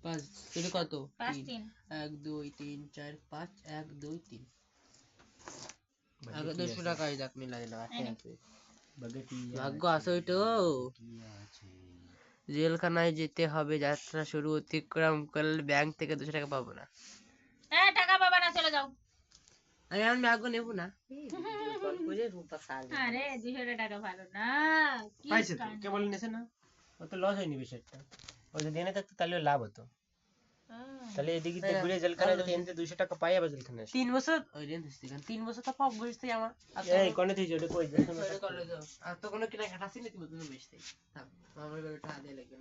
পাঁচ এটা কত 5 তিন 3 1 2 3 4 5 1 2 3 আগে 200 টাকা এই যাক মিলাই দাও আছে ভাগ্য আছে তো জেলখানায় যেতে হবে যাত্রা শুরু অতিক্রম করলে ব্যাংক থেকে 200 টাকা পাবো না টাকা পাবা না চলে যাও আমি ভাগ্য নেব না আরে 200 টাকা ভালো না কি পাইছে তো কেবল নেছে না ও তো লস হয়নি বিষয়টা ও যদি এনে থাকতো তাহলে লাভ হতো তাহলে এদিকে তো ঘুরে জেলখানায় যদি এনে 200 টাকা পাই আবার জেলখানায় 3 বছর ওই রেন দিছি 3 বছর তো পাব বসতে আমার এই কোনে থেকে ওটা কই যাচ্ছে ওটা করলে তো আর তো কোনো কিনা কাটা ছিল তুমি তুমি বসতে থাক আমার ঘরে টাকা দিয়ে লাগবে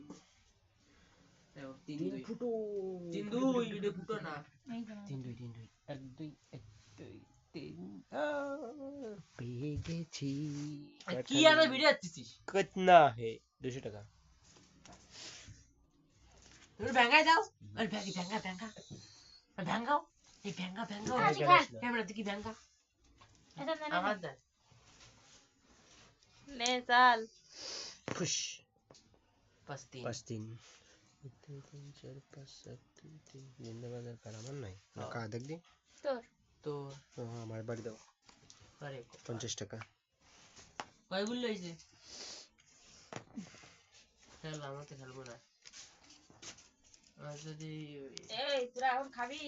দেখো 3 2 ফুটো 3 2 এটা ফুটো না 3 2 3 2 1 2 1 2 3 পেয়ে গেছি কি আর ভিডিও দিছিস কিতনা হে 200 টাকা তুমি ব্যাংকায় যাও আরে ব্যাংকাও এই ব্যাংকা ক্যামেরা দেখি ব্যাংকা আমার দে ले चल খুশ 5 3 5 3 3 4 5 7 3 জিন্দাবাদের কারামান নাই কা দেখ দি তোর তো আমার বাড়ি দাও আরে 50 টাকা কয় গুলো হইছে খেলা আমাকে খেলবো না আর যদি এই তোরা এখন খাবি